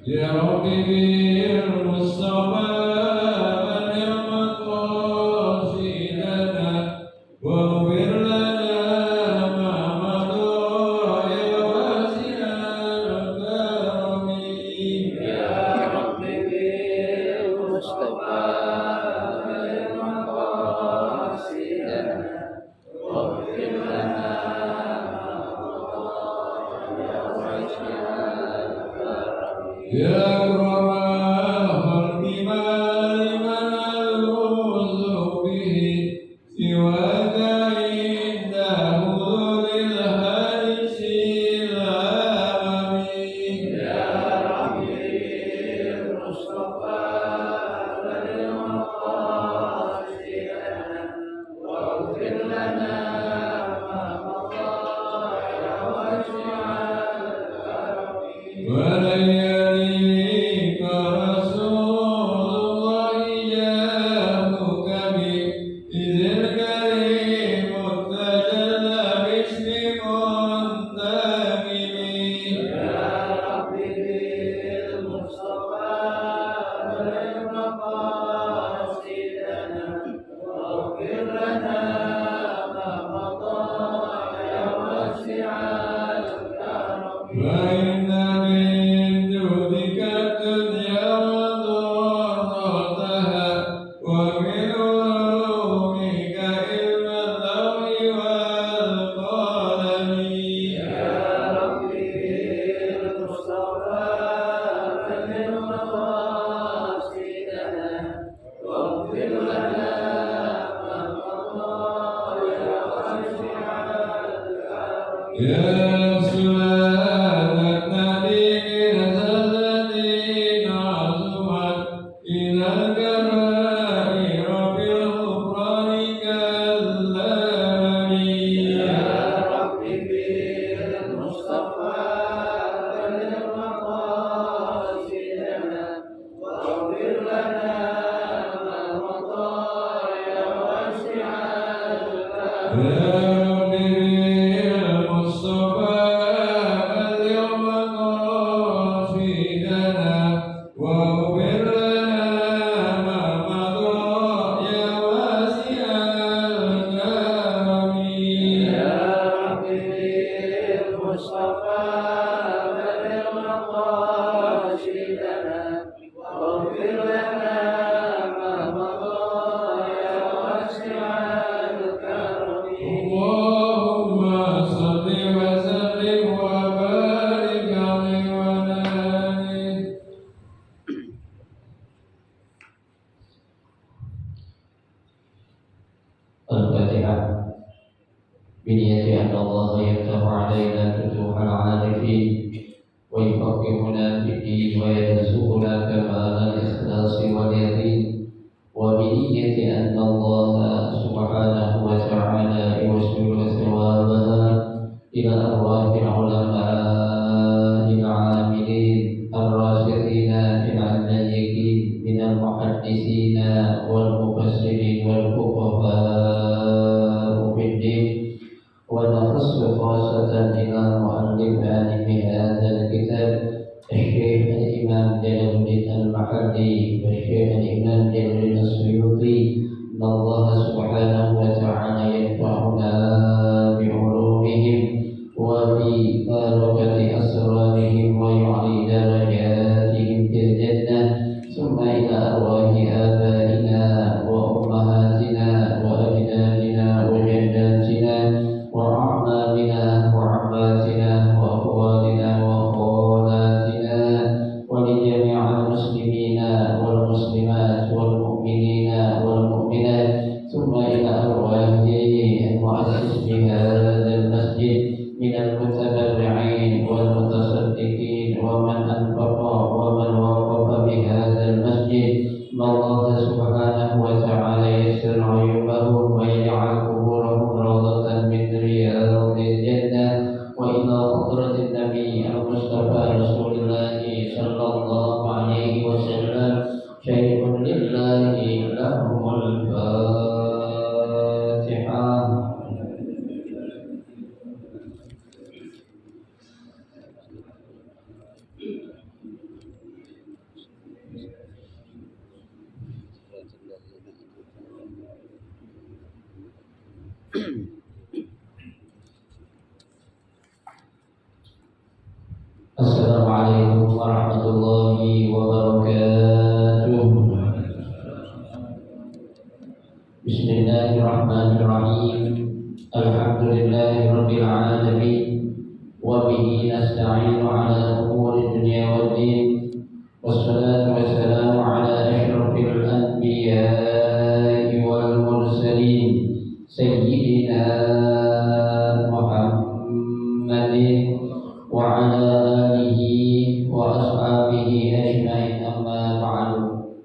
يا ربي بالمصطفى بلغ مقاصدنا واغفر لنا ما مضى يا واسع الكرم. يا ربي بالمصطفى بلغ مقاصدنا واغفر لنا يا أكرم الخلق ما لمن ألوذ به سواك عند حضور الهرس الأمم. يا ربي المصطفى بلغ مقاصدنا واغفر لنا ما مضى يا واسع الكرم. ولن يليك رسول الله جاءك بإذ الكريم تجلى باسم منتقم. يا ربي بالمصطفى بلغ مقاصدنا واغفر لنا ما مضى يا واسع الكرم. فإن من جودك الدنيا وضرتها ومن علومك علم اللوح والقلم. يا ربي بالمصطفى بلغ مقاصدنا واغفر لنا ما مضى يا واسع الكرم. يا سلالة النبي الذين عزمت إلى الكبائر بالغفران كاللبن. يا ربي بالمصطفى بلغ مقاصدنا واغفر لنا ما مضى يا واسع الكرم. يا ربي بالمصطفى بلغ مقاصدنا واغفر لنا ما مضى يا واسع الكرم. يا ربي بالمصطفى بلغ مقاصدنا واغفر لنا ما مضى يا واسع الكرم. اللهم صل وسلم وبارك عليه وعلى آله. الفاتحة. بنية أن الله يفتح علينا فتوح العارفين ويفقهنا في الدين ويرزقنا كمال الإخلاص واليقين، وبنية أن الله سبحانه وتعالى يوصل ثوابها إلى أرواح العلماء العاملين الراسخين في العلميين من المحدثين والمفسرين والفقهاء في الدين، ونخص خاصة إلى مؤلف عالم هذا الكتاب الشيخ الإمام جلال الدين المحلي والشيخ الإمام جلال الدين السيوطي، أن الله سبحانه وتعالى ينفعنا بعلومهم وببركة أسرارهم ويعلي درجاتهم في الجنة، ثم إلى أرواح آبائنا وأمهاتنا وأجدادنا وجداتنا وأعمامنا وعماتنا وأخوالنا وأخواتنا ولجميع المسلمين والمسلمات والمؤمنين والمؤمنات، ثم إلى أرواح المؤسس بهذا المسجد من المتبرعين والمتصدقين ومن أنفق Assalamualaikum warahmatullahi wabarakatuh. Bismillahirrahmanirrahim. Alhamdulillahirabbil alamin. Wa bihi nasta'inu ala umuri dunya waddin. Wassalatu wassalamu ala asyrafil anbiya'i wal mursalin sayyidina Muhammadin wa ala alihi wa ashabihi ajma'in, amma ba'du.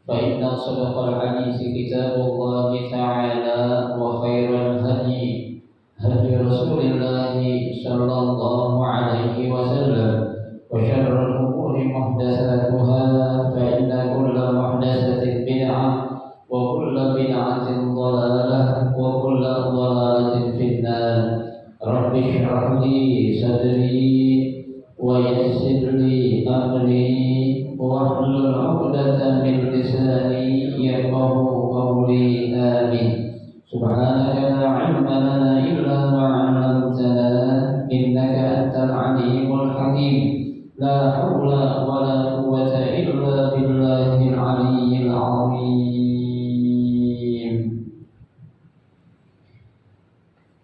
Fa inna sadaqal hadisi kitabullahi ta'ala wa khairal hadi hadi Rasulillahi sallallahu alaihi wasallam wa syarrul umuri muhdatsatuha fa inna kulla muhdatsatin bid'ah wa kulla bid'atin dhalalah wa kulla dhalalatin finnar. Rabbi shrah li sadri wa yassir li amri wahlul 'uqdatam min lisani yafqahu qawli. Amin. Subhanaka la 'ilma lana illa ma 'allamtana innaka antal 'alimul hakim. La haula wa la quwwata illa billahil 'aliyyil 'azim.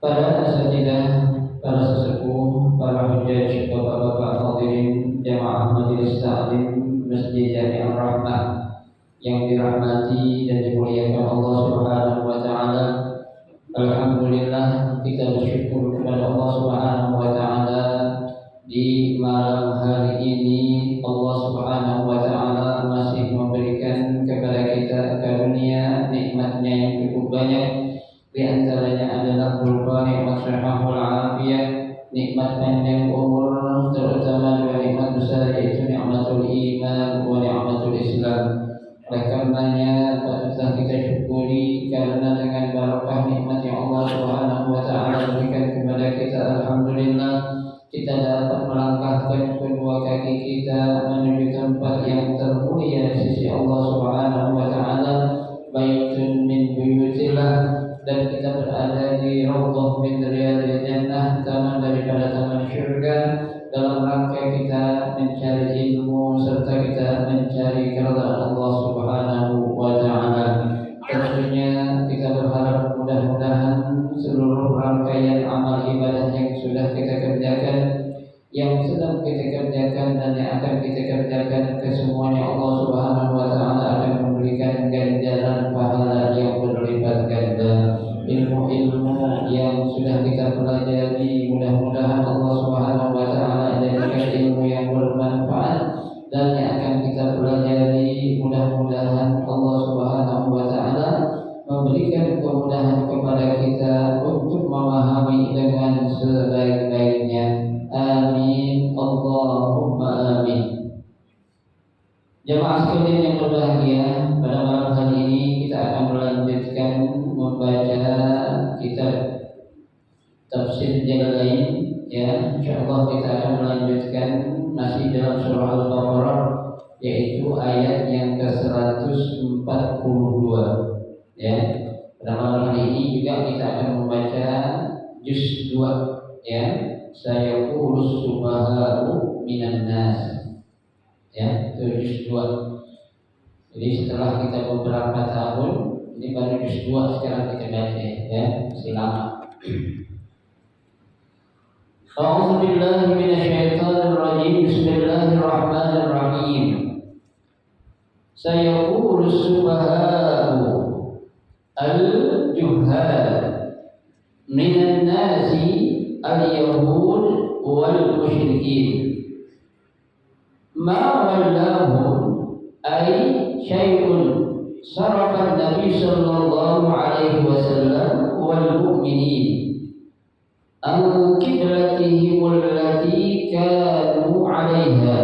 Para asatidzah, para sesepuh, para hujjaj, bapak-bapak hadirin jamaah majelis taklim Masjid Jami'ur Rahmah yang dirahmati dan dimuliakan Allah Subhanahu wa taala. Alhamdulillah, kita bersyukur kepada Allah Subhanahu wa taala di malam hari ini Allah Subhanahu wa taala masih memberikan kepada kita karunia nikmatnya yang cukup banyak. Di antaranya adalah berupa nikmat sihhatul afiyah, nikmat panjang umur, terutama dua nikmat besar yaitu nikmatul iman wa nikmatul Islam. Oleh karenanya patutlah kita syukuri karena dengan barakah nikmat yang Allah Subhanahu wa taala berikan kepada kita, alhamdulillah kita dapat melangkahkan kedua kaki kita menuju tempat yang termulia di sisi Allah Subhanahu wa taala, baitun min buyutillah, dan kita berada di raudhah min riyadil jannah, taman daripada taman syurga, dalam rangka kita mencari ilmu serta kita mencari keridhaan Allah Subhanahu wa taala. Tentunya kita berharap mudah-mudahan seluruh rangkaian amal ibadah yang sudah kita kerjakan, yang sedang kita kerjakan dan yang akan kita kerjakan, kesemuanya Allah Subhanahu wa taala akan memberikan ganjaran pahala yang berlipat ganda. Ilmu-ilmu yang sudah kita pelajari mudah-mudahan Allah Subhanahu wa taala jadikan ilmu yang bermanfaat, dan yang akan kita pelajari mudah-mudahan Allah Subhanahu wa taala memberikan kemudahan kepada kita untuk memahami dengan sebaik-baiknya. Amin, Allahumma amin. Jemaah sekalian yang berbahagia, pada malam hari ini kita akan melanjutkan membaca kitab tafsir Jalalain. Ya, insyaallah kita akan melanjutkan masih dalam surah Al-Baqarah, yaitu ayat yang ke-142. Ya, pada malam hari ini juga kita akan membaca juz 2, ya, sayaqulus subaha'u minan nas. Ya, itu juz 2. Jadi setelah kita beberapa tahun, ini baru juz 2 sekarang kita baca, ya, masih lama. A'udzu billahi minasyaitonir rajim. Bismillahirrahmanirrahim. Sayaqulus subaha'u al-juhal minan nasi al-yahud wal musyrikin ma wallahum ay syai'un sarafa Nabi sallallahu alaihi wasallam wal mu'minin an qiblatihim allati kanu 'alaiha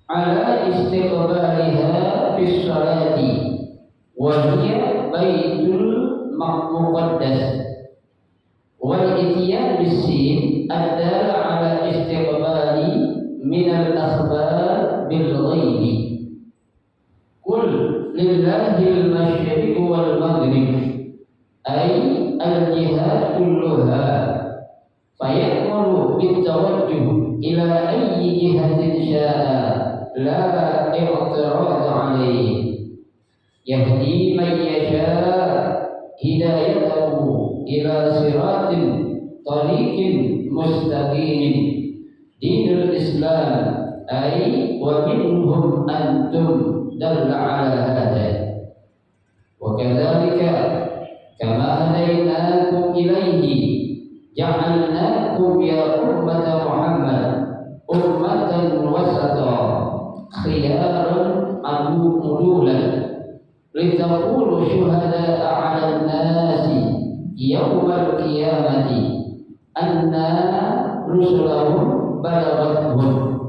ala istiqbaliha fi sholati wa hiya baitul muqaddas wal ityan bis-sin adala ala istiqbali min al-akhbar bil ghaibi. Qul lillahi al-masyriq wal maghrib ay al-jihad kulluha fayamuru bit tawajjuh إلى أي جهة شاء لا اعتراض عليه يهدي من يشاء هدايته إلى صراط طريق مستقيم دين الإسلام أي ومنهم أنتم دل على هذا وكذلك كما هديناكم إليه جعلناكم يا أمة محمد أمة وسطا خيارا عدولا لتكونوا شهداء على الناس يوم القيامة أن رسلهم بلغتهم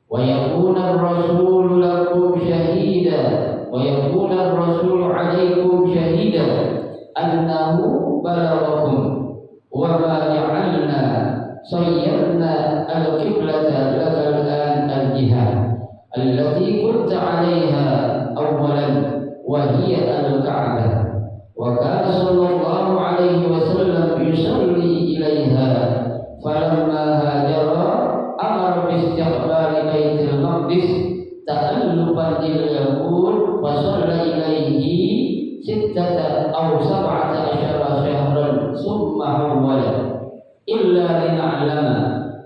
ويكون الرسول لكم شهيدا ويكون الرسول عليكم شهيدا أنه بلغكم وما جعلنا صيرنا القبلة لك الآن الجهة التي كنت عليها أولا وهي الكعبة وكان صلى الله عليه وسلم يصلي إليها فلما هاجر أمر باستقبال بيت المقدس تألفا لليهود فصلى إليه 6 أو 17 شهرا ثم حول إلا لنعلم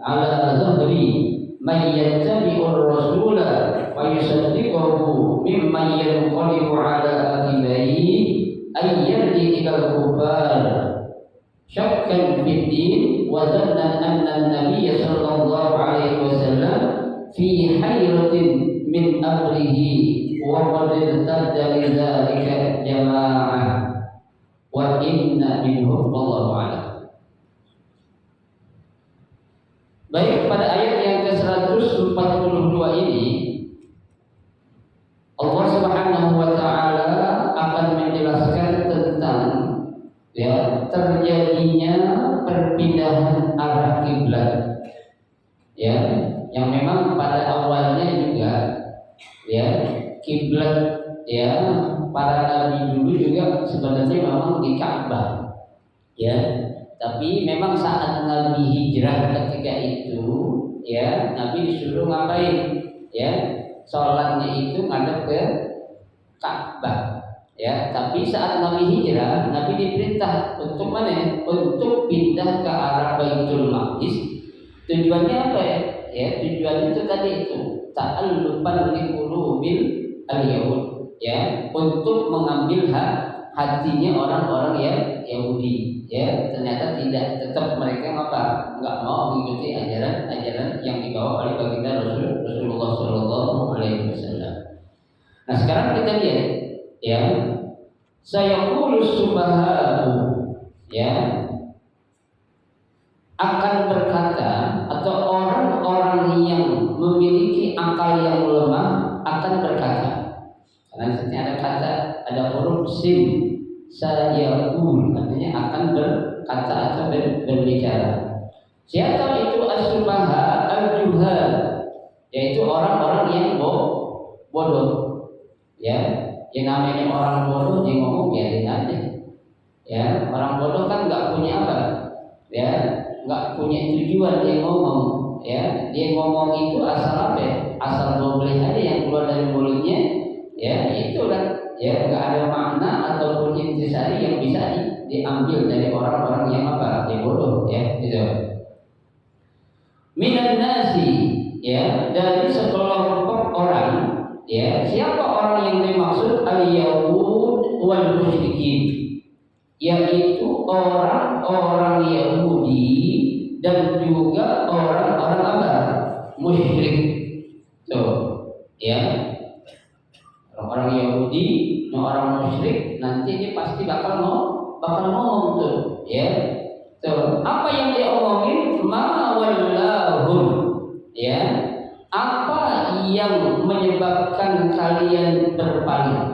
على ظهر من يتبع الرسول ويصدقه ممن ينقلب على عقبيه أن يرجع إلى الكفار شكا في الدين وظنا أن النبي صلى الله عليه وسلم في حيرة من أمره وقد ارتد لذلك جماعة وإن منهم والله أعلم. Baik, pada ayat yang ke-142 ini Allah Subhanahu wa taala akan menjelaskan tentang terjadinya perpindahan arah kiblat. Yang memang pada awalnya juga kiblat para nabi dulu juga sebenarnya memang di Ka'bah. Tapi memang saat Nabi hijrah ketika itu Nabi disuruh ngapain? Sholatnya itu ngadep ke Ka'bah. Tapi saat Nabi hijrah, Nabi diperintah untuk mana? Untuk pindah ke arah Baitul Maqdis. Tujuannya apa tujuannya itu tadi itu ta'allufan liqulubil al-yahud untuk mengambil hatinya orang-orang yang Yahudi. Ternyata tidak, tetap mereka nggak mau mengikuti ajaran yang dibawa oleh baginda Rasulullah Shallallahu Alaihi Wasallam. Nah sekarang kita lihat sayaqulu subhanahu akan berkata atau orang-orang yang memiliki akal yang lemah akan berkata, karena ada kata ada huruf sin sayaqul artinya akan berkata atau berbicara. Siapa itu as-subaha al-juhal, yaitu orang-orang yang bodoh. Yang namanya orang bodoh dia ngomong biarin aja. Orang bodoh kan nggak punya apa? Nggak punya tujuan dia ngomong. Dia ngomong itu asal apa? Asal boleh aja yang keluar dari mulutnya. Itulah. Nggak ada makna ataupun intisari yang bisa diambil dari orang-orang yang yang bodoh. Gitu. Minan nasi, dari sekelompok orang. Siapa orang yang dimaksud al-yahud wal musyrikin, yaitu orang-orang Yahudi dan juga orang-orang musyrik. Orang-orang Yahudi, orang musyrik nanti dia pasti bakal ngomong tuh. Apa yang dia omongin? Ma wallahum. Apa yang menyebabkan kalian berpaling?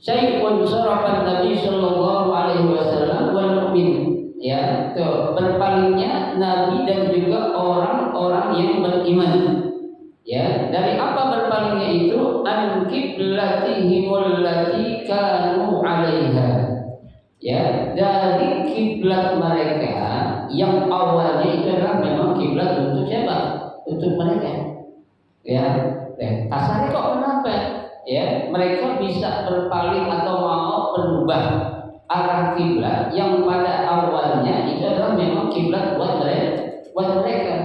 Syai'un sarafan Nabi sallallahu alaihi wasallam wal mu'min. Berpalingnya Nabi dan juga orang-orang yang beriman. Dari apa berpalingnya itu? An qiblatihimul lati kanu 'alaiha. Ya, dari kiblat mereka yang awalnya itu adalah memang kiblat untuk siapa? Untuk mereka. Ya, kasarnya kok kenapa? Ya, mereka bisa berpaling atau mau berubah arah kiblat yang pada awalnya itu adalah memang kiblat buat mereka.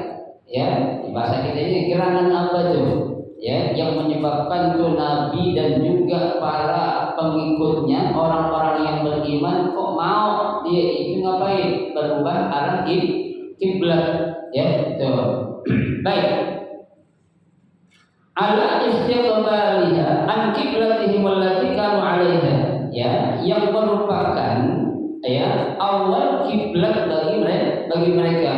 Ya, di bahasa kita ini gerangan apa tuh? Ya, yang menyebabkan tuh Nabi dan juga para pengikutnya orang-orang yang beriman kok mau dia itu ngapain berubah arah kiblat, ya, tuh. Baik. Ala istiqbaliha an qiblatihim allati kanu 'alaiha, ya, yang merupakan ya awal kiblat bagi mereka.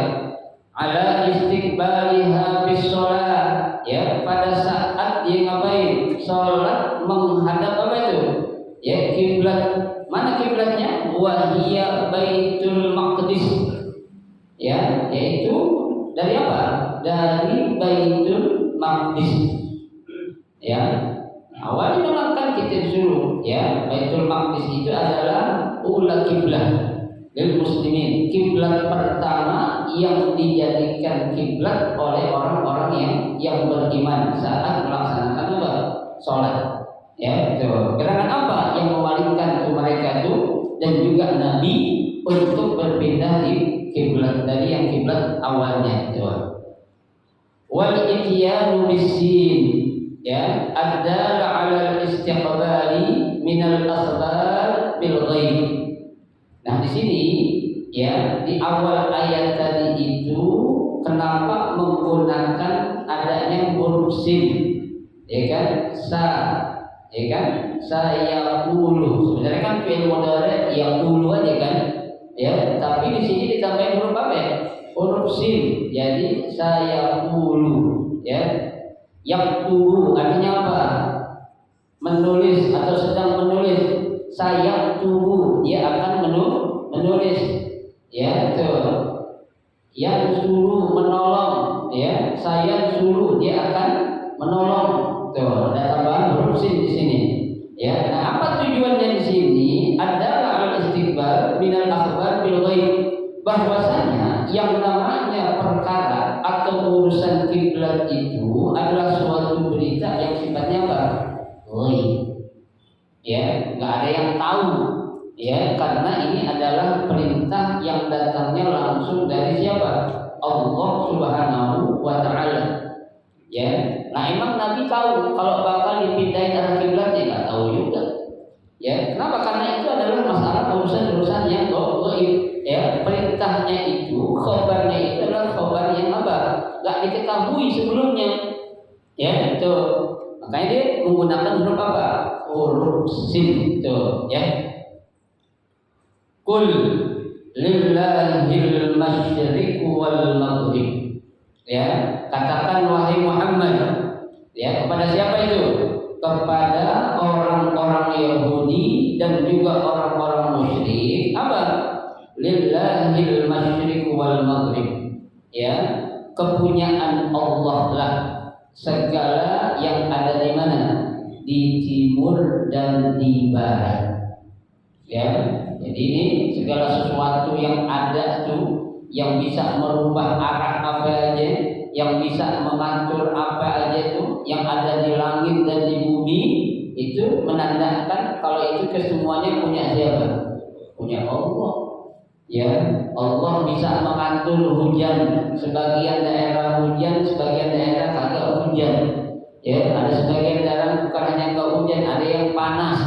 Ala istiqbaliha bis shalah, ya, pada saat dia ngapain? Salat menghadap apa itu? Ya, kiblat. Mana kiblatnya? Wa hiya Baitul Maqdis. Ya, yaitu dari apa? Dari Baitul Maqdis. Ya, awalnya memang kan kita disuruh, ya, Baitul Maqdis itu adalah ula kiblat lil muslimin, kiblat pertama yang dijadikan kiblat oleh orang-orang yang beriman saat melaksanakan apa? Sholat. Ya, itu gerakan apa yang memalingkan itu mereka itu dan juga Nabi untuk berpindah di kiblat dari yang kiblat awalnya itu. Wal ityanu bisin, ya, adalah 'ala al-istiqbali min al-akhbar bil ghaib. Nah, di sini ya di awal ayat tadi itu kenapa menggunakan adanya huruf sin, ya kan? Ya kan? Sayaqulu. Sebenarnya kan fi'il mudhari yaqulu aja kan? Ya, tapi di sini ditambahin huruf apa ya? Huruf sin. Jadi sayaqulu, ya. Yaktubu artinya apa? Menulis atau sedang menulis. Sayaktubu, dia akan menulis. Ya, itu. Yang suruh menolong, ya. Saya suruh, dia akan menolong. Tuh, ada tambahan huruf sin di sini. Ya, nah apa tujuannya di sini? Adalah al-istiqbal minal akhbar bil ghaib. Bahwasanya yang namanya perkara atau urusan kiblat itu adalah suatu berita yang sifatnya apa? Ghaib. Ya, nggak ada yang tahu. Ya, karena ini adalah perintah yang datangnya langsung dari siapa? Allah Subhanahu wa taala. Ya, nah emang Nabi tahu kalau bakal dipindahin arah kiblatnya? Nggak tahu juga. Ya, kenapa? Karena itu adalah masalah urusan-urusan yang gaib. Ya, perintahnya itu, khabarnya itu adalah khabar yang apa? Nggak diketahui sebelumnya. Ya, itu. Makanya dia menggunakan huruf apa? Huruf sin itu, ya. Qul lillahil masyriq wal maghrib. Ya, katakan wahai Muhammad, ya, kepada siapa itu? Kepada orang-orang Yahudi dan juga orang-orang musyrik. Apa? Lillahil masyriq wal maghrib. Ya, kepunyaan Allah lah segala yang ada di mana? Di timur dan di barat. Ya, jadi ini segala sesuatu yang ada tuh yang bisa merubah arah apa aja, yang bisa mengatur apa aja itu yang ada di langit dan di bumi, itu menandakan kalau itu kesemuanya punya siapa? Punya Allah. Ya, Allah bisa mengatur hujan, sebagian daerah hujan, sebagian daerah kagak hujan. Ya, ada sebagian daerah bukan hanya enggak hujan, ada yang panas.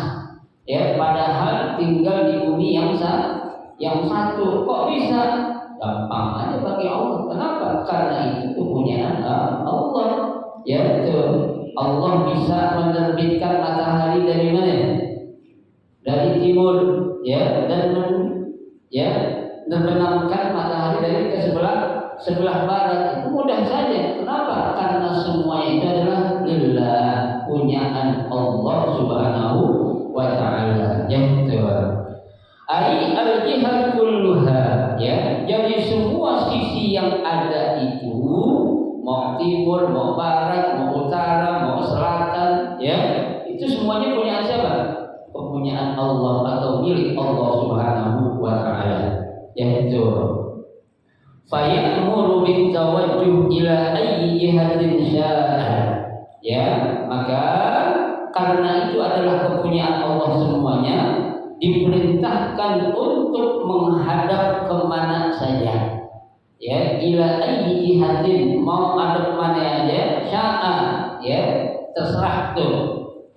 Ya, padahal tinggal di bumi yang satu. Kok bisa? Gampang aja bagi Allah. Kenapa? Karena itu kepunyaan Allah. Ya, itu Allah bisa menerbitkan matahari dari mana? Dari timur, ya, dan menenangkan matahari dari ke sebelah barat. Itu mudah saja. Kenapa? Karena semua itu adalah lillah, punyaan Allah Subhanahu wa ta'ala. Yang kedua, ai al-jihad kulluha, ya. Jadi semua sisi yang ada itu, mau timur, mau barat, mau utara, mau selatan, ya, itu semuanya punya siapa? kepunyaan Allah atau milik Allah Subhanahu wa taala, yaitu fayamuru bitawajjuh ila ayyi jihatin syaa. Ya, maka karena itu adalah kepunyaan Allah semuanya, diperintahkan untuk menghadap kemana saja. Ya, ila ayyi jihatin, mau ada kemana aja, syaa, ya, terserah tuh.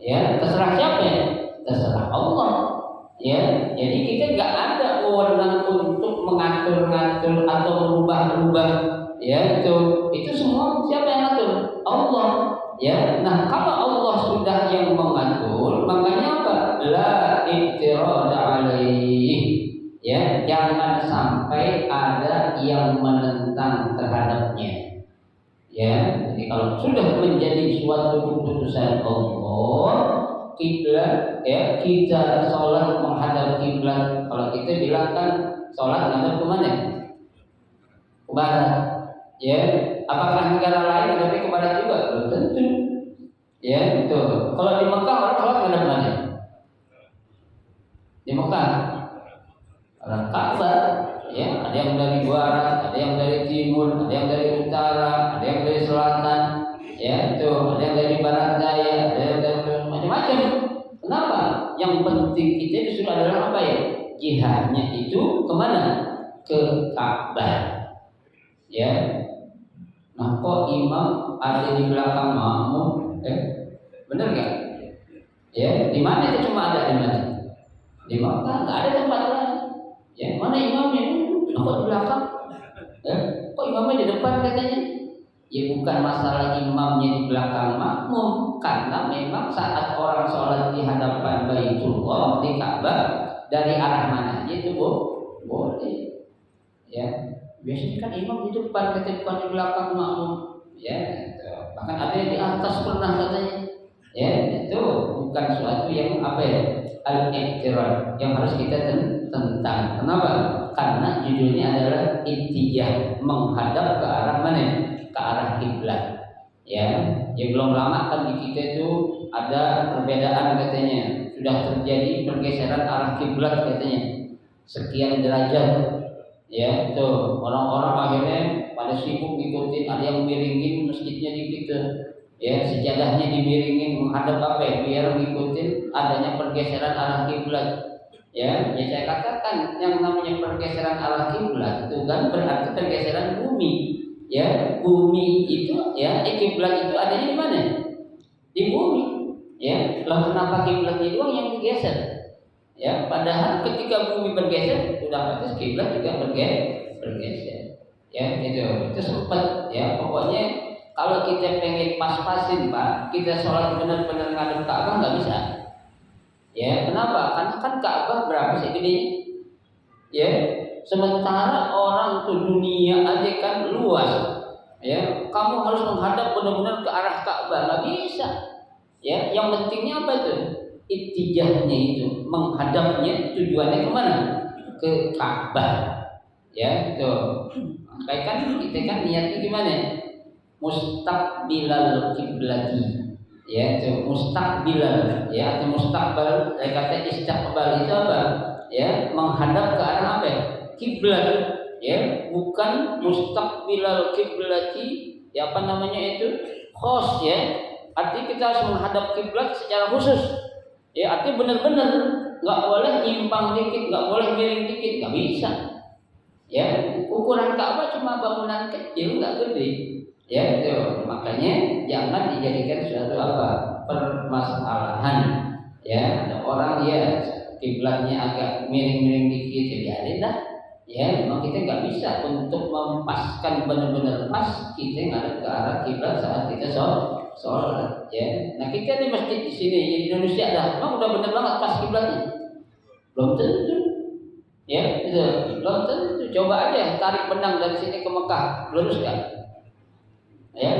Ya, terserah siapa ya? Terserah Allah. Ya, jadi kita nggak ada wewenang untuk mengatur-ngatur atau merubah-rubah. Ya, itu semua siapa yang atur? Allah. Ya, nah kalau Allah sudah yang mengatur, makanya apa? La ittirada alaih. Ya, jangan sampai ada yang menentang terhadapnya. Ya, jadi kalau sudah menjadi suatu keputusan Allah, kiblat, ya, kita sholat menghadap kiblat. Kalau kita bilang kan sholat menghadap kemana? Ke barat. Ya, apakah negara lain menghadap ke barat juga? Belum tentu. Ya, itu. Kalau di Mekah orang sholat menghadap mana? Di Mekah, orang Ka'bah. Ya, ada yang dari barat, ada yang dari timur, ada yang dari utara, ada yang dari selatan. Ya, itu. Ada yang dari barat daya, ada yang dari macam-macam. Kenapa? Yang penting kita disuruh adalah apa ya? Jihadnya itu kemana? Ke Ka'bah. Ya. Nah, kok imam ada di belakang makmum? Benar nggak? Ya, di mana itu cuma ada di mana? Di Makkah nggak ada tempat lain. Ya, mana imamnya? Kok di belakang? Kok imamnya di depan katanya? Ya bukan masalah imamnya di belakang makmum, karena memang saat orang sholat di hadapan Baitullah di Ka'bah dari arah mana aja itu boleh. Ya, biasanya kan imam di depan, katanya bukan di belakang makmum. Ya, gitu. Bahkan ada yang di atas pernah katanya. Ya, itu bukan suatu yang apa ya? Al-i'tirad yang harus kita tentang. Kenapa? Karena judulnya adalah ittijah, menghadap ke arah mana? Ke arah kiblat. Ya, belum lama kan di kita itu ada perbedaan katanya. Sudah terjadi pergeseran arah kiblat katanya. Sekian derajat. Ya, tuh orang-orang akhirnya pada sibuk ngikutin, ada yang miringin masjidnya dikit. Ya, sejadahnya dimiringin menghadap apa ya? Biar ngikutin adanya pergeseran arah kiblat. Ya, saya katakan yang namanya pergeseran arah kiblat itu kan berarti pergeseran bumi. Ya, bumi itu ya, kiblat itu adanya di mana? Di bumi. Ya, lalu kenapa kiblatnya doang yang digeser? Ya, padahal ketika bumi bergeser sudah pasti kiblat juga bergeser. Ya, itu sempat ya, pokoknya kalau kita pengen pas-pasin Pak, kita sholat benar-benar ngadep Ka'bah nggak bisa. Ya, kenapa? Karena kan Ka'bah berapa sih gedenya? Ya, sementara orang tuh dunia aja kan luas. Ya, kamu harus menghadap benar-benar ke arah Ka'bah, nggak bisa. Ya, yang pentingnya apa itu? Ittijahnya itu, menghadapnya tujuannya kemana? Ke Ka'bah. Ya, tuh. Kayak kan kita kan niatnya gimana? Mustaqbilal kiblati, ya, itu mustaqbilal, ya, atau mustaqbal, kata istiqbal itu apa? Ya, menghadap ke arah apa? Kiblat, ya, bukan mustaqbilal kiblati, ya, apa namanya itu? Khos, ya, artinya kita harus menghadap kiblat secara khusus, ya, artinya benar-benar nggak boleh nyimpang dikit, nggak boleh miring dikit, nggak bisa, ya, ukuran Ka'bah cuma bangunan kecil, nggak gede. Ya, itu makanya jangan dijadikan suatu apa? Permasalahan. Ya, ada orang ya kiblatnya agak miring-miring dikit, jadi ada dah. Ya, memang kita nggak bisa untuk mempaskan benar-benar pas kita ngadep ke arah kiblat saat kita sholat. Ya, nah kita di masjid di sini di Indonesia dah, memang udah benar banget pas kiblatnya. Belum tentu. Ya, itu belum tentu. Coba aja tarik benang dari sini ke Mekah, lurus kan? Ya,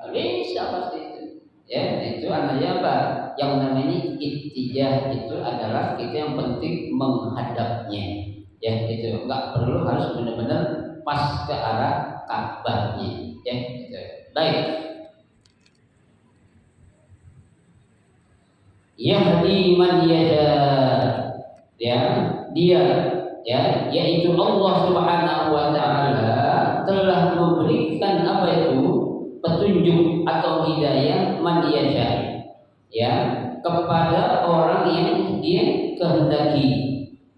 bisa pasti itu. Ya, itu namanya apa? Yang namanya ittijah itu adalah kita yang penting menghadapnya. Ya, itu nggak perlu harus benar-benar pas ke arah Ka'bahnya. Ya, itu. Baik. yahdi man yasha, ya dia ya yaitu Allah Subhanahu wa taala telah memberikan apa itu petunjuk atau hidayah man yasha, ya kepada orang yang dia kehendaki,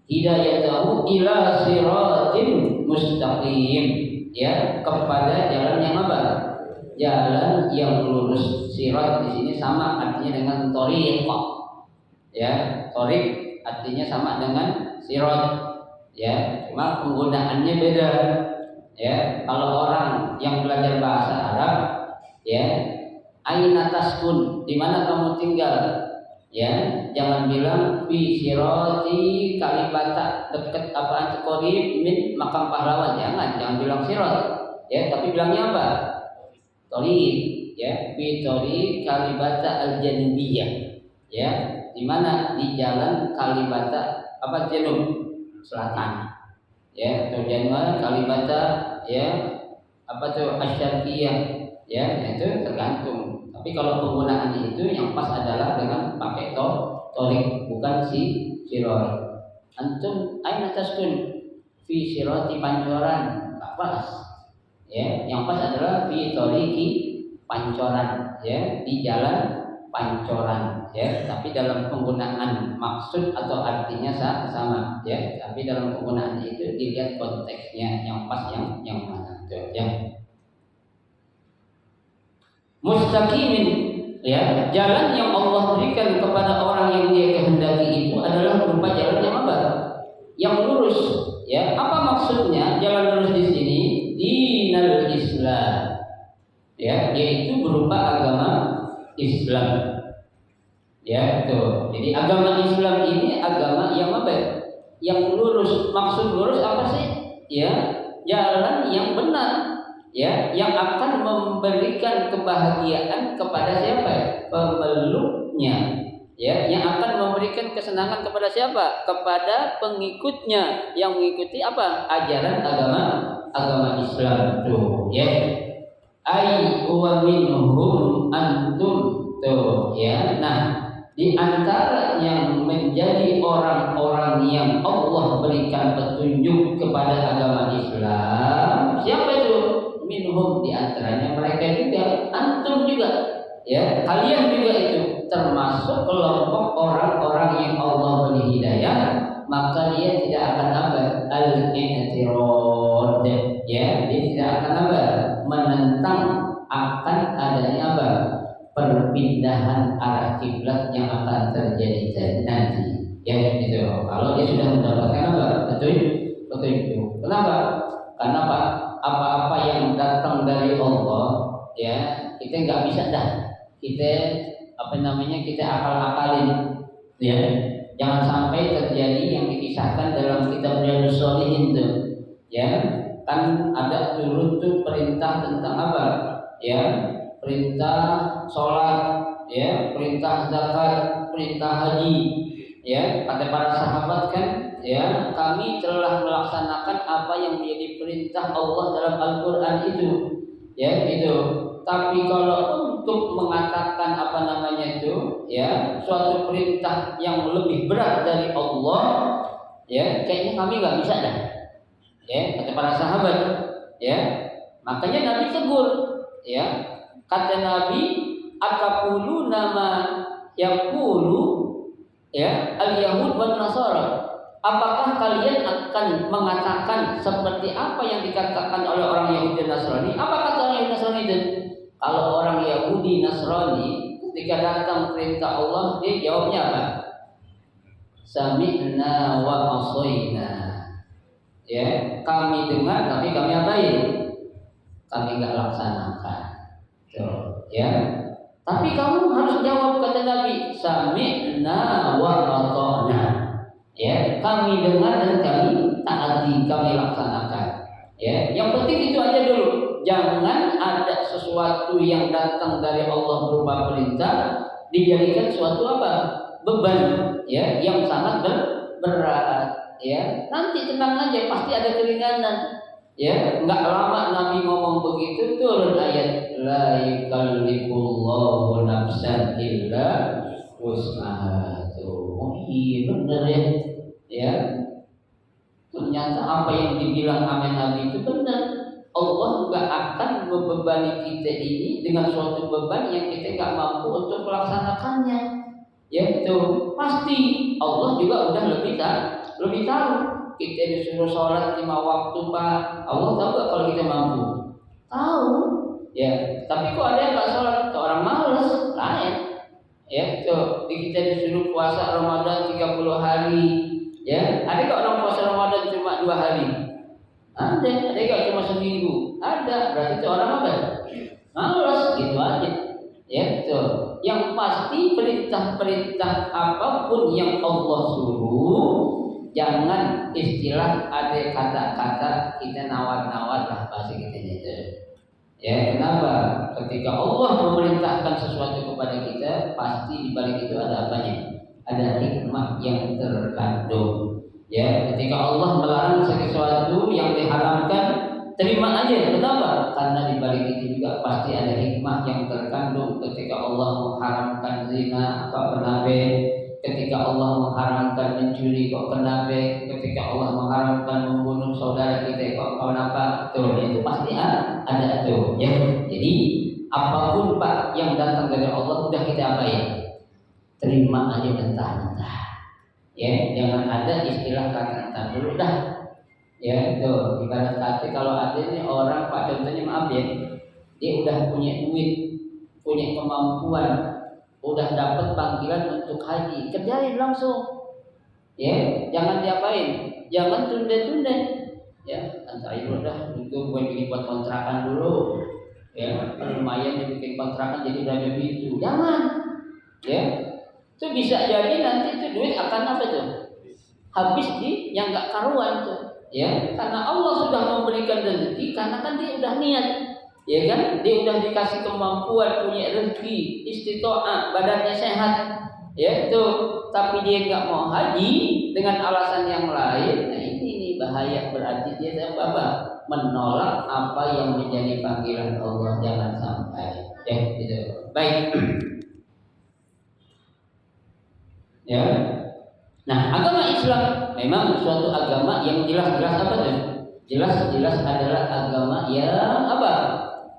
hidayatahu ila siratin mustaqim, ya kepada jalan yang apa? Jalan yang lurus. Sirat di sini sama artinya dengan thoriq. Ya, thoriq artinya sama dengan sirat. Ya, cuma penggunaannya beda. Ya, kalau orang yang belajar bahasa Arab, ya, aina taskun, di mana kamu tinggal? Ya, jangan bilang fi sirati kalibata, dekat apaan qarib min makam pahlawan, jangan bilang sirat. Ya, tapi bilangnya apa? Thoriq, ya, fi thoriq kalibata al-janubiyah. Ya, di mana? Di jalan kalibata apa janub, selatan. Ya, atau jalan kalibata ya apa tuh asyarqiyah. Ya, itu tergantung. Tapi kalau penggunaan itu yang pas adalah dengan pakai thoriq, bukan sirat. Antum aina taskun? Fi sirati Pancoran. Enggak pas. Ya, yang pas adalah fi thoriqi Pancoran, ya, di jalan Pancoran, ya, tapi dalam penggunaan maksud atau artinya sama, ya, tapi dalam penggunaan itu dilihat konteksnya yang pas yang mana, tuh, ya. Mustaqimin, ya, jalan yang Allah berikan kepada orang yang dia kehendaki itu adalah berupa jalan yang apa? Yang lurus, ya. Apa maksudnya jalan lurus di sini? Dinul Islam, ya, yaitu berupa agama Islam, ya, tuh. Jadi agama Islam ini agama yang apa? Yang lurus. Maksud lurus apa sih? Ya, jalan yang benar, ya, yang akan memberikan kebahagiaan kepada siapa? Pemeluknya, ya, yang akan memberikan kesenangan kepada siapa? Kepada pengikutnya yang mengikuti apa? Ajaran agama Islam, tuh, ya. Ai huwa minhum antum, tuh, ya. Nah, di antara yang menjadi orang-orang yang Allah berikan petunjuk kepada agama Islam, siapa itu? Minhum, di antaranya mereka juga, antum juga, ya, kalian juga itu termasuk kelompok orang-orang yang Allah beri hidayah, maka dia tidak akan apa? Al-i'tirad, ya, dia tidak akan apa? Menentang akan adanya apa? Perpindahan arah kiblat yang akan terjadi nanti, ya, gitu. Kalau dia sudah mendapatkan apa? Petunjuk. Kenapa? Karena apa-apa yang datang dari Allah, ya, kita nggak bisa dah kita kita akal-akalin, ya. Jangan sampai terjadi yang dikisahkan dalam kitab Riyadhus Shalihin itu, ya. Kan ada turun tuh perintah tentang apa? Ya, perintah sholat, ya, perintah zakat, perintah haji, ya. Kata para sahabat kan, ya, kami telah melaksanakan apa yang menjadi perintah Allah dalam Al-Quran itu, ya, gitu. Tapi kalau untuk mengatakan ya, suatu perintah yang lebih berat dari Allah, ya, kayaknya kami nggak bisa dah. Ya, kata para sahabat, ya. Makanya Nabi tegur, ya. Kata Nabi, akapulu nama yaqulu, ya, al-yahud wan nasara. Apakah kalian akan mengatakan seperti apa yang dikatakan oleh orang Yahudi dan Nasrani? Apa kata orang Yahudi Nasrani itu? Kalau orang Yahudi Nasrani ketika datang perintah Allah, dia jawabnya apa? Sami'na wa asaina. Ya, kami dengar tapi kami apain? Kami enggak laksanakan. Tuh, ya. Tapi kamu harus jawab, kata Nabi, sami'na wa ata'na. Ya, kami dengar dan kami taati, kami laksanakan. Ya, yang penting itu aja dulu. Jangan ada sesuatu yang datang dari Allah berupa perintah dijadikan suatu apa? Beban, ya, yang sangat berat. Ya, nanti tenang aja, pasti ada keringanan. Ya, enggak lama Nabi ngomong begitu, turun ayat la yukallifullahu nafsan illa usaha tuh. Oh iya benar ya. Ya. Ternyata apa yang dibilang sama Nabi itu benar. Allah juga akan membebani kita ini dengan suatu beban yang kita nggak mampu untuk melaksanakannya. Ya itu pasti Allah juga udah lebih tahu. Kita disuruh sholat 5 waktu Pak. Allah tahu gak kalau kita mampu? Tahu. Ya. Tapi kok ada yang nggak sholat? Orang malas lain. Ya itu kita disuruh puasa Ramadan 30 hari. Ya, ada nggak orang puasa Ramadan cuma 2 hari? Ada nggak cuma seminggu? Ada, berarti itu orang apa? Malas, gitu aja. Ya, itu. Yang pasti perintah-perintah apapun yang Allah suruh, jangan istilah ada kata-kata kita nawar-nawar lah bahasa kita itu. Ya, kenapa? Ketika Allah memerintahkan sesuatu kepada kita, pasti di balik itu ada apanya? Ada hikmah yang terkandung. Ya, ketika Allah melarang sesuatu yang diharamkan, terima aja. Kenapa? Karena di balik itu juga pasti ada hikmah yang terkandung. Ketika Allah mengharamkan zina, kok kenapa? Ketika Allah mengharamkan mencuri, kok kenapa? Ketika Allah mengharamkan membunuh saudara kita, kok kenapa? Tuh, itu pasti ada tuh. Ya, jadi apapun Pak yang datang dari Allah udah kita apain? Terima aja mentah-mentah. Ya, jangan ada istilah kata entar dulu dah. Ya, itu ibarat kata kalau ada nih orang Pak contohnya maaf ya, dia udah punya duit, punya kemampuan, udah dapat panggilan untuk haji, kerjain langsung. Ya, jangan diapain, jangan tunda-tunda. Ya, entar dulu dah, itu gue bikin buat kontrakan dulu. Ya, lumayan dibikin kontrakan jadi udah begitu. Jangan. Ya. Itu bisa jadi nanti itu duit akan apa tuh? Habis di yang nggak karuan tuh, ya. Karena Allah sudah memberikan rezeki, karena kan dia udah niat, ya kan? Dia udah dikasih kemampuan, punya rezeki, istiqomah, badannya sehat, ya itu. Tapi dia nggak mau haji dengan alasan yang lain. Nah ini bahaya, berarti dia apa? Menolak apa yang menjadi panggilan Allah. Jangan sampai, ya gitu. Baik. Ya, nah agama Islam memang suatu agama yang jelas-jelas apa tuh? Jelas-jelas adalah agama yang apa?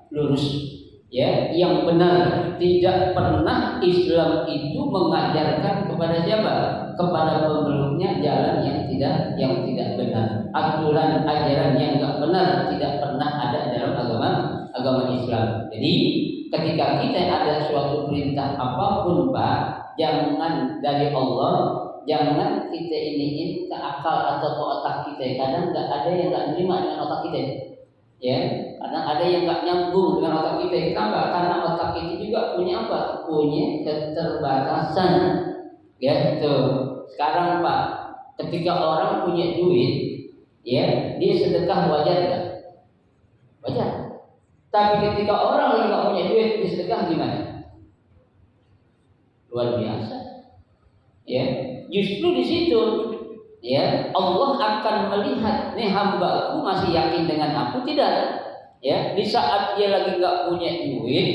Lurus, ya, yang benar. Tidak pernah Islam itu mengajarkan kepada siapa? Kepada pemeluknya jalan yang tidak benar. Aturan ajaran yang enggak benar tidak pernah ada dalam agama Islam. Jadi ketika kita ada suatu perintah apapun Pak, jangan dari Allah, jangan kita iniin ke akal atau ke otak kita. Kadang ada yang nggak terima dengan otak kita, ya. Kadang ada yang nggak nyambung dengan otak kita. Kenapa? Karena otak kita juga punya apa? Punya keterbatasan, ya. Itu. Sekarang Pak, ketika orang punya duit, ya, dia sedekah wajar nggak? Wajar. Tapi ketika orang yang nggak punya duit, dia sedekah gimana? Luar biasa, ya. Justru di situ, ya, Allah akan melihat nih hamba-Ku masih yakin dengan Aku tidak, ya. Di saat dia lagi nggak punya duit,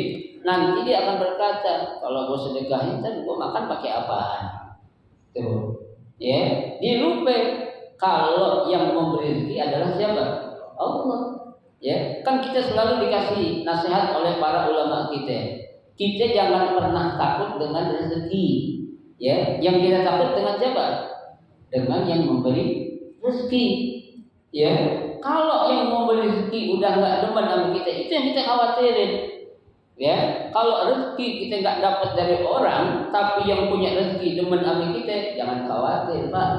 nanti dia akan berkata, kalau gue sedekahin, kan gue makan pakai apaan? Tuh, ya. Dia lupa kalau yang memberi rezeki adalah siapa? Allah, ya. Kan kita selalu dikasih nasihat oleh para ulama kita. Kita jangan pernah takut dengan rezeki, ya. Yang kita takut dengan siapa? Dengan yang memberi rezeki, ya. Kalau yang memberi rezeki udah nggak demen sama kita, itu yang kita khawatirin, ya. Kalau rezeki kita nggak dapat dari orang, tapi yang punya rezeki demen sama kita, jangan khawatir Pak,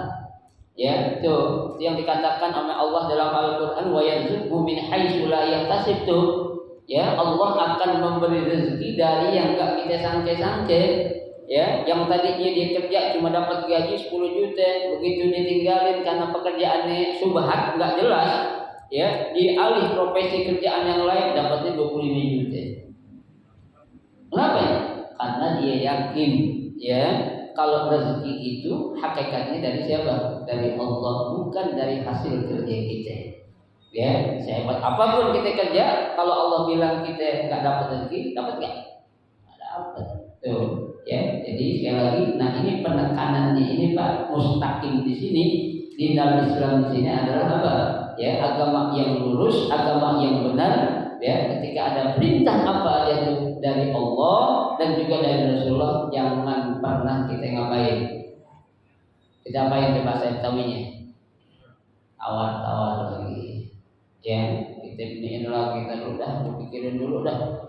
ya. Itu yang dikatakan oleh Allah dalam Al-Quran, wa yarzuqhu min haitsu la yahtasib tuh. Ya, Allah akan memberi rezeki dari yang enggak kita sangka-sangka. Ya, yang tadinya dia kerja cuma dapat gaji 10 juta, begitu ditinggalin karena pekerjaannya subhat enggak jelas, ya, dialih profesi kerjaan yang lain dapatnya 25 juta. Kenapa? Karena dia yakin, ya, kalau rezeki itu hakikatnya dari siapa? Dari Allah, bukan dari hasil kerja kita. Ya, sehebat apapun kita kerja, kalau Allah bilang kita nggak dapat rezeki, dapat nggak? Nggak dapat. Tuh, Ya, jadi sekali lagi, nah ini penekanannya ini Pak, mustaqim di sini di dalam Islam di sini adalah apa? Ya, agama yang lurus, agama yang benar. Ya, ketika ada perintah apa yaitu dari Allah dan juga dari Rasulullah, jangan pernah kita ngapain? Kita apain coba saya tahunya? Awal-awal lagi. Ya, kita biniin lagi, kita udah pikirin dulu dah.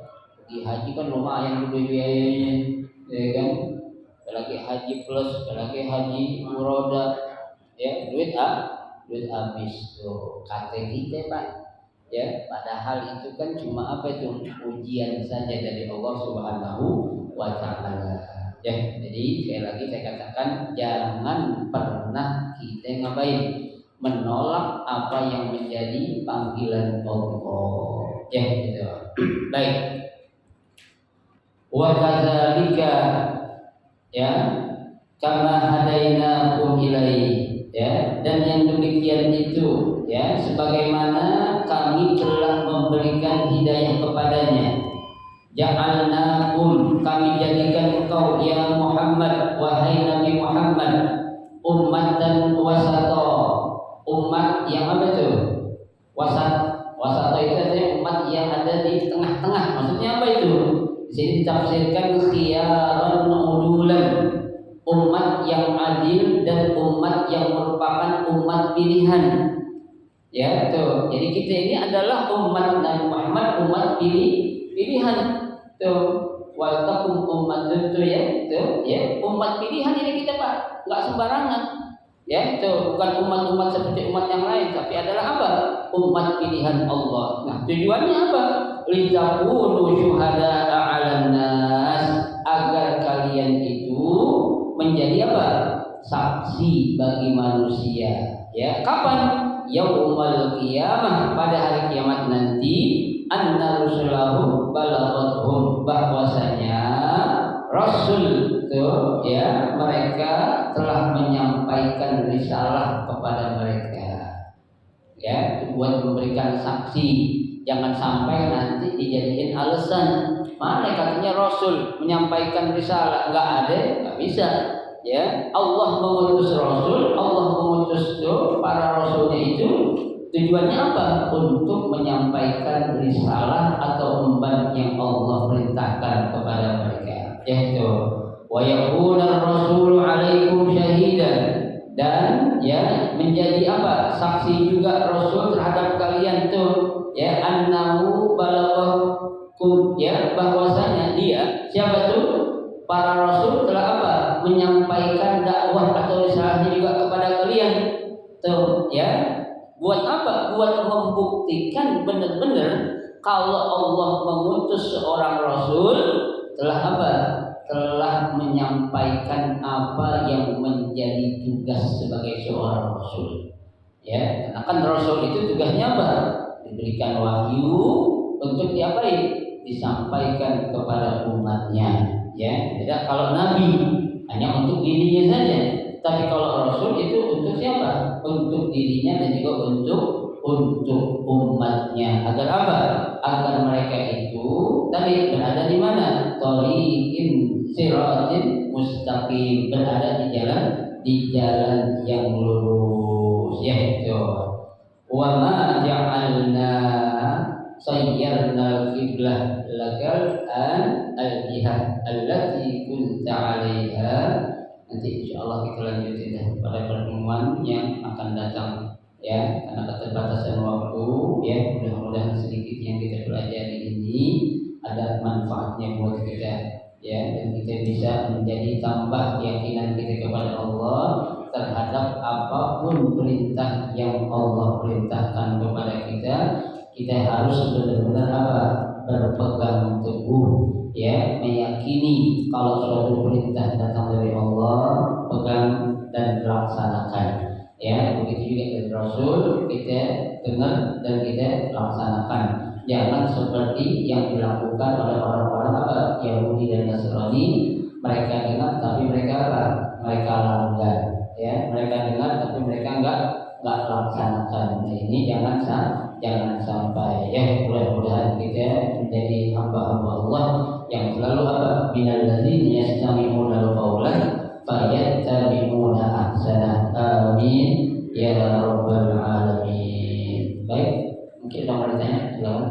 Di haji kan lumayan gede biayanya, ya kan? Apalagi haji plus, apalagi haji muroda, ya duit habis tuh kata kita Pak. Ya, padahal itu kan cuma apa itu ujian saja dari Allah Subhanahu wa Ta'ala. Ya, jadi sekali lagi saya katakan jangan pernah kita ngapain menolak apa yang menjadi panggilan Allah. Ya, gitu. Baik. Wa kadzalika ya kama hadainakum ilaihi, ya, dan yang demikian itu ya sebagaimana kami telah memberikan hidayah kepadanya. Ja'alnakum, kami jadikan engkau ya Muhammad, wahai Nabi Muhammad, ummatan wasata, umat yang apa itu? Wasata itu artinya umat yang ada di tengah-tengah. Maksudnya apa itu? Di sini ditafsirkan khiyaran udulan, umat yang adil dan umat yang merupakan umat pilihan. Ya, tuh. Jadi kita ini adalah umat Nabi Muhammad, umat pilihan. Tuh, wa takum ummatun tuh ya, tuh ya, umat pilihan ini kita Pak, enggak sembarangan. Ya, itu bukan umat-umat seperti umat yang lain, tapi adalah apa? Umat pilihan Allah. Nah, tujuannya apa? Litakunu syuhada'a 'alan nas, agar kalian itu menjadi apa? Saksi bagi manusia. Ya, kapan? Yaumul qiyamah, pada hari kiamat nanti, anna rusulahu balaghathum, bahwasanya Rasul itu ya mereka telah menyampaikan risalah kepada mereka, ya, buat memberikan saksi. Jangan sampai nanti dijadiin alasan, mana katanya Rasul menyampaikan risalah, nggak bisa. Ya, Allah mengutus Rasul, Allah mengutus para Rasulnya itu tujuannya apa? Untuk menyampaikan risalah atau emban yang Allah perintahkan kepada mereka. Yaitu wa yakuna ar-rasulu 'alaikum syahidan, dan ya menjadi apa? Saksi juga Rasul terhadap kalian tuh, ya, annahu balaghakum, ya, bahwasanya dia siapa tuh? Para Rasul telah apa? Menyampaikan dakwah atau risalahnya juga kepada kalian. Tuh, ya. Buat apa? Buat membuktikan benar-benar kalau Allah mengutus seorang Rasul telah apa? Telah menyampaikan apa yang menjadi tugas sebagai seorang Rasul. Ya, karena kan Rasul itu tugasnya apa? Diberikan wahyu untuk diapain? Disampaikan kepada umatnya. Ya, tidak kalau Nabi hanya untuk dirinya saja, tapi kalau Rasul itu untuk siapa? Untuk dirinya dan juga untuk umatnya. Agar apa? Agar mereka itu tadi berada di mana? Thoriqin siratin mustaqim, berada di jalan yang lurus. Ya, itu. Wa ma ja'alna sayyarna al-qiblah lakal al-jihad allati kunta 'alaiha. Nanti insyaallah kita lanjutin pada pertemuan yang akan datang, ya, karena keterbatasan waktu, ya. Mudah-mudahan sedikit yang kita pelajari ini ada manfaatnya buat kita, ya, dan kita bisa menjadi tambah keyakinan kita kepada Allah terhadap apapun perintah yang Allah perintahkan kepada kita. Kita harus benar-benar apa? Berpegang teguh, ya, meyakini kalau suatu perintah datang dari Allah, pegang dan laksanakan. Ya, begitu juga dari Rasul, kita dengar dan kita laksanakan. Jangan seperti yang dilakukan oleh orang-orang apa? Yahudi dan Nasrani. Mereka dengar tapi mereka apa? Mereka langgar. Ya, mereka dengar tapi mereka enggak laksanakan. Nah, ini jangan sampai, ya. Mudah-mudahan kita menjadi hamba-hamba Allah yang selalu apa? minal ladzina yastami'una al-qawla fayattabi'una ahsanah. Amin ya rabbal alamin. Baik, mungkin ada yang mau ditanya, silakan.